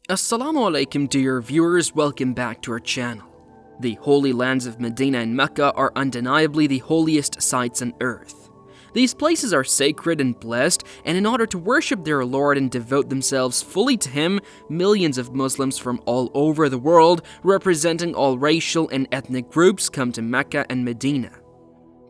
Assalamu alaikum dear viewers, welcome back to our channel. The holy lands of Medina and Mecca are undeniably the holiest sites on earth. These places are sacred and blessed, and in order to worship their Lord and devote themselves fully to Him, millions of Muslims from all over the world, representing all racial and ethnic groups, come to Mecca and Medina.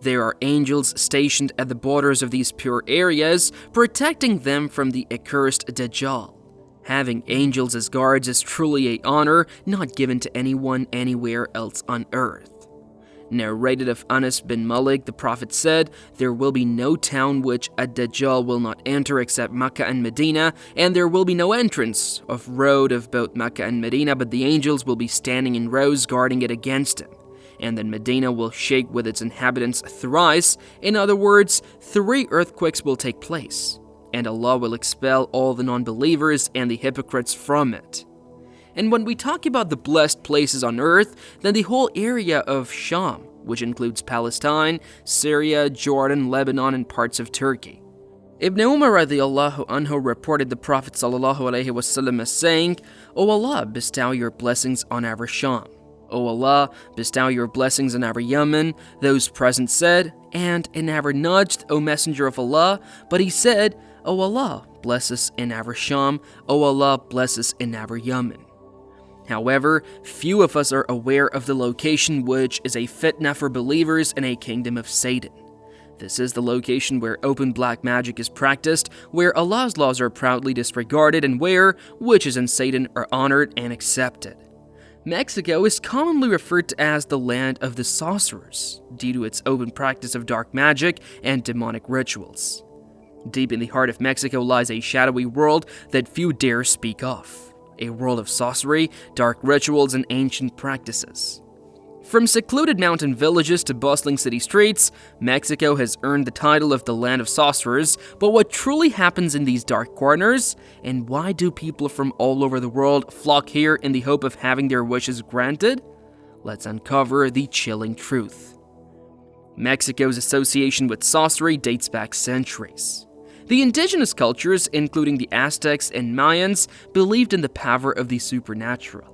There are angels stationed at the borders of these pure areas, protecting them from the accursed Dajjal. Having angels as guards is truly an honor not given to anyone anywhere else on earth. Narrated of Anas bin Malik, the Prophet said, "There will be no town which a Dajjal will not enter except Mecca and Medina, and there will be no entrance of road of both Mecca and Medina, but the angels will be standing in rows guarding it against him. And then Medina will shake with its inhabitants thrice. In other words, 3 earthquakes will take place. And Allah will expel all the non-believers and the hypocrites from it." And when we talk about the blessed places on earth, then the whole area of Sham, which includes Palestine, Syria, Jordan, Lebanon, and parts of Turkey. Ibn Umar radiyallahu anhu reported the Prophet sallallahu alaihi wasallam as saying, "O Allah, bestow your blessings on our Sham. O Allah, bestow your blessings on our Yemen." Those present said, "And in our Najd, O Messenger of Allah," but he said, "O Allah, bless us in our Sham. O Allah, bless us in our Yemen." However, few of us are aware of the location which is a fitna for believers in a kingdom of Satan. This is the location where open black magic is practiced, where Allah's laws are proudly disregarded, and where witches and Satan are honored and accepted. Mexico is commonly referred to as the land of the sorcerers, due to its open practice of dark magic and demonic rituals. Deep in the heart of Mexico lies a shadowy world that few dare speak of, a world of sorcery, dark rituals, and ancient practices. From secluded mountain villages to bustling city streets, Mexico has earned the title of the land of sorcerers, but what truly happens in these dark corners, and why do people from all over the world flock here in the hope of having their wishes granted? Let's uncover the chilling truth. Mexico's association with sorcery dates back centuries. The indigenous cultures, including the Aztecs and Mayans, believed in the power of the supernatural.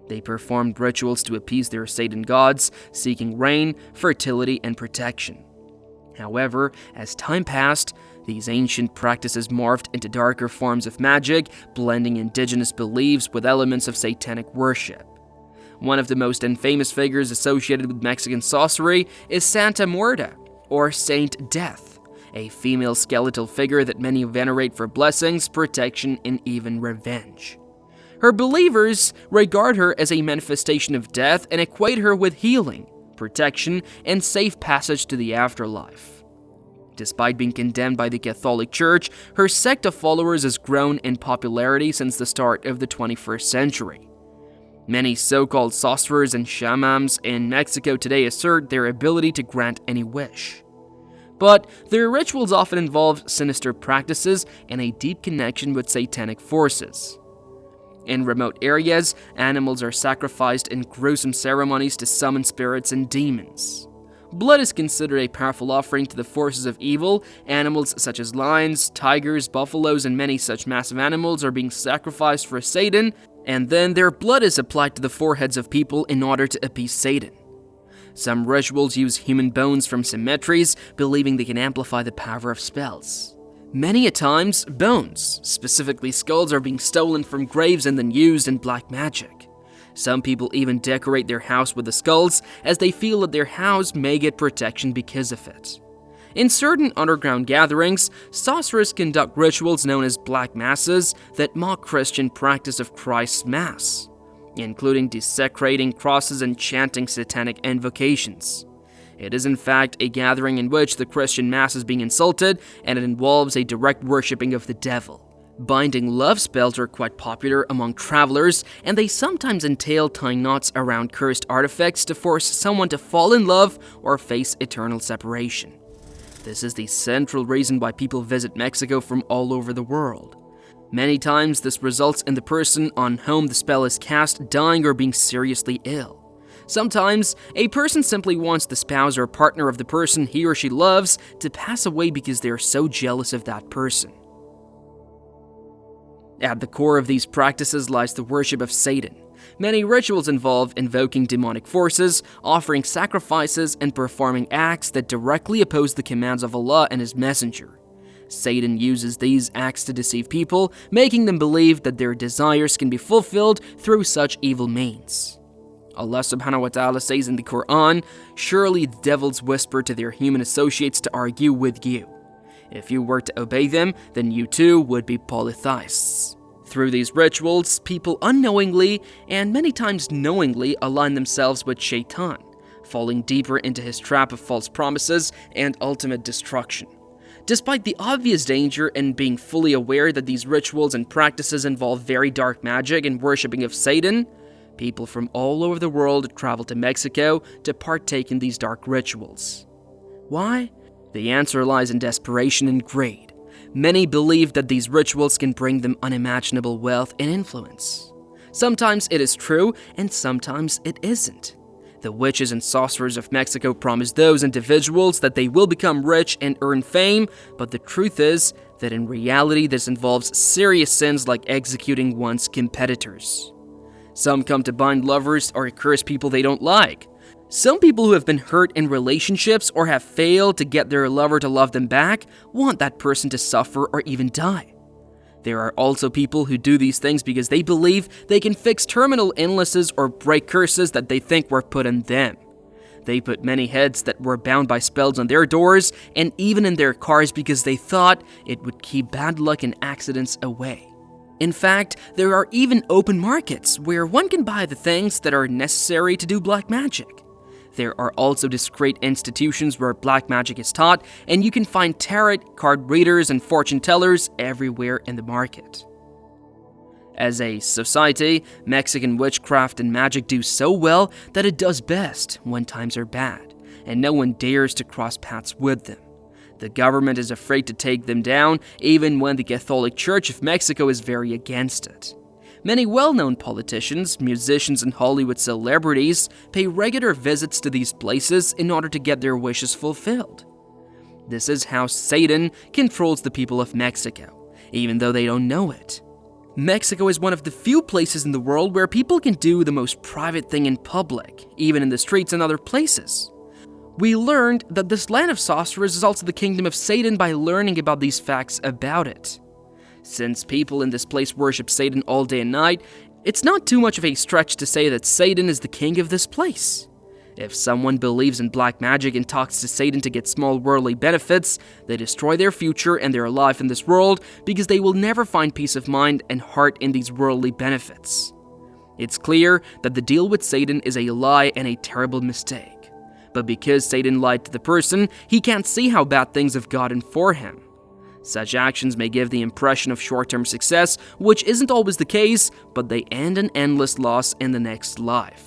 They performed rituals to appease their Satan gods, seeking rain, fertility, and protection. However, as time passed, these ancient practices morphed into darker forms of magic, blending indigenous beliefs with elements of satanic worship. One of the most infamous figures associated with Mexican sorcery is Santa Muerta, or Saint Death, a female skeletal figure that many venerate for blessings, protection, and even revenge. Her believers regard her as a manifestation of death and equate her with healing, protection, and safe passage to the afterlife. Despite being condemned by the Catholic Church, her sect of followers has grown in popularity since the start of the 21st century. Many so-called sorcerers and shamans in Mexico today assert their ability to grant any wish. But their rituals often involve sinister practices and a deep connection with satanic forces. In remote areas, animals are sacrificed in gruesome ceremonies to summon spirits and demons. Blood is considered a powerful offering to the forces of evil. Animals such as lions, tigers, buffaloes, and many such massive animals are being sacrificed for Satan, and then their blood is applied to the foreheads of people in order to appease Satan. Some rituals use human bones from cemeteries, believing they can amplify the power of spells. Many a times, bones, specifically skulls, are being stolen from graves and then used in black magic. Some people even decorate their house with the skulls, as they feel that their house may get protection because of it. In certain underground gatherings, sorcerers conduct rituals known as black masses that mock Christian practice of Christ's Mass, including desecrating crosses and chanting satanic invocations. It is in fact a gathering in which the Christian Mass is being insulted, and it involves a direct worshipping of the devil. Binding love spells are quite popular among travelers, and they sometimes entail tying knots around cursed artifacts to force someone to fall in love or face eternal separation. This is the central reason why people visit Mexico from all over the world. Many times this results in the person on whom the spell is cast dying or being seriously ill. Sometimes, a person simply wants the spouse or partner of the person he or she loves to pass away because they are so jealous of that person. At the core of these practices lies the worship of Satan. Many rituals involve invoking demonic forces, offering sacrifices, and performing acts that directly oppose the commands of Allah and His Messenger. Satan uses these acts to deceive people, making them believe that their desires can be fulfilled through such evil means. Allah subhanahu wa ta'ala says in the Quran, "Surely the devils whisper to their human associates to argue with you. If you were to obey them, then you too would be polytheists." Through these rituals, people unknowingly, and many times knowingly, align themselves with Shaytan, falling deeper into his trap of false promises and ultimate destruction. Despite the obvious danger in being fully aware that these rituals and practices involve very dark magic and worshipping of Satan, people from all over the world travel to Mexico to partake in these dark rituals. Why? The answer lies in desperation and greed. Many believe that these rituals can bring them unimaginable wealth and influence. Sometimes it is true, and sometimes it isn't. The witches and sorcerers of Mexico promise those individuals that they will become rich and earn fame, but the truth is that in reality this involves serious sins like executing one's competitors. Some come to bind lovers or curse people they don't like. Some people who have been hurt in relationships or have failed to get their lover to love them back want that person to suffer or even die. There are also people who do these things because they believe they can fix terminal illnesses or break curses that they think were put on them. They put many heads that were bound by spells on their doors and even in their cars because they thought it would keep bad luck and accidents away. In fact, there are even open markets where one can buy the things that are necessary to do black magic. There are also discreet institutions where black magic is taught, and you can find tarot, card readers, and fortune tellers everywhere in the market. As a society, Mexican witchcraft and magic do so well that it does best when times are bad, and no one dares to cross paths with them. The government is afraid to take them down, even when the Catholic Church of Mexico is very against it. Many well-known politicians, musicians, and Hollywood celebrities pay regular visits to these places in order to get their wishes fulfilled. This is how Satan controls the people of Mexico, even though they don't know it. Mexico is one of the few places in the world where people can do the most private thing in public, even in the streets and other places. We learned that this land of sorcerers is also the kingdom of Satan by learning about these facts about it. Since people in this place worship Satan all day and night, it's not too much of a stretch to say that Satan is the king of this place. If someone believes in black magic and talks to Satan to get small worldly benefits, they destroy their future and their life in this world because they will never find peace of mind and heart in these worldly benefits. It's clear that the deal with Satan is a lie and a terrible mistake. But because Satan lied to the person, he can't see how bad things have gotten for him. Such actions may give the impression of short-term success, which isn't always the case, but they end in endless loss in the next life.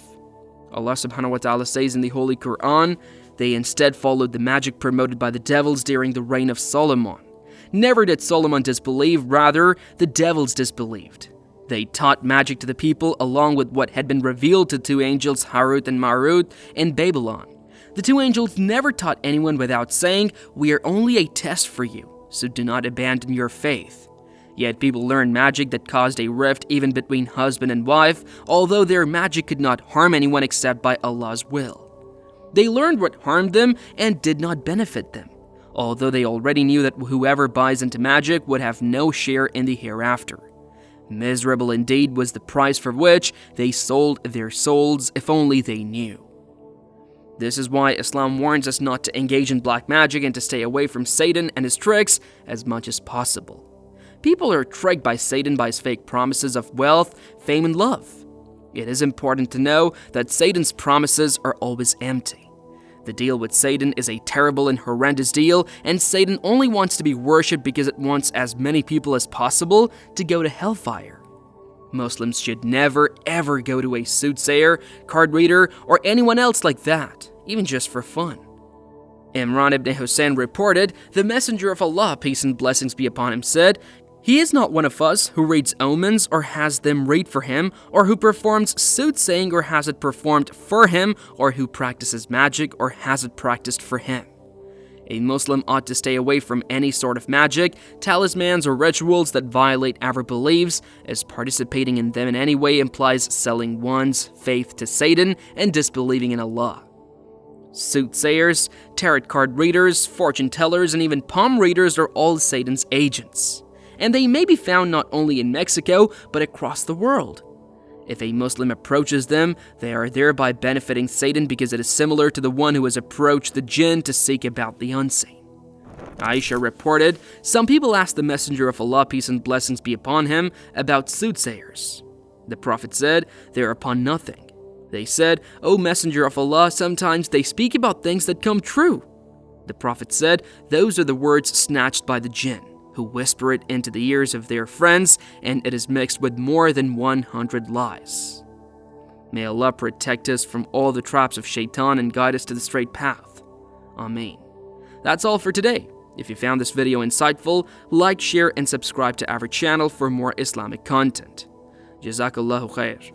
Allah subhanahu wa ta'ala says in the Holy Quran, "They instead followed the magic promoted by the devils during the reign of Solomon. Never did Solomon disbelieve, rather, the devils disbelieved. They taught magic to the people along with what had been revealed to two angels, Harut and Marut, in Babylon. The two angels never taught anyone without saying, 'We are only a test for you, so do not abandon your faith.' Yet people learned magic that caused a rift even between husband and wife, although their magic could not harm anyone except by Allah's will. They learned what harmed them and did not benefit them, although they already knew that whoever buys into magic would have no share in the hereafter. Miserable indeed was the price for which they sold their souls, if only they knew." This is why Islam warns us not to engage in black magic and to stay away from Satan and his tricks as much as possible. People are tricked by Satan by his fake promises of wealth, fame, and love. It is important to know that Satan's promises are always empty. The deal with Satan is a terrible and horrendous deal, and Satan only wants to be worshipped because it wants as many people as possible to go to hellfire. Muslims should never ever go to a soothsayer, card reader, or anyone else like that, even just for fun. Imran ibn Hussein reported, "The Messenger of Allah, peace and blessings be upon him, said, 'He is not one of us who reads omens or has them read for him, or who performs soothsaying or has it performed for him, or who practices magic or has it practiced for him. A Muslim ought to stay away from any sort of magic, talismans, or rituals that violate our beliefs, as participating in them in any way implies selling one's faith to Satan and disbelieving in Allah. Soothsayers, tarot card readers, fortune tellers, and even palm readers are all Satan's agents, and they may be found not only in Mexico, but across the world. If a Muslim approaches them, they are thereby benefiting Satan because it is similar to the one who has approached the jinn to seek about the unseen. Aisha reported, some people asked the Messenger of Allah, peace and blessings be upon him, about soothsayers. The Prophet said, they are upon nothing. They said, O Messenger of Allah, sometimes they speak about things that come true. The Prophet said, those are the words snatched by the jinn, who whisper it into the ears of their friends, and it is mixed with more than 100 lies. May Allah protect us from all the traps of Shaytan and guide us to the straight path. Ameen. That's all for today. If you found this video insightful, like, share, and subscribe to our channel for more Islamic content. Jazakallahu khair.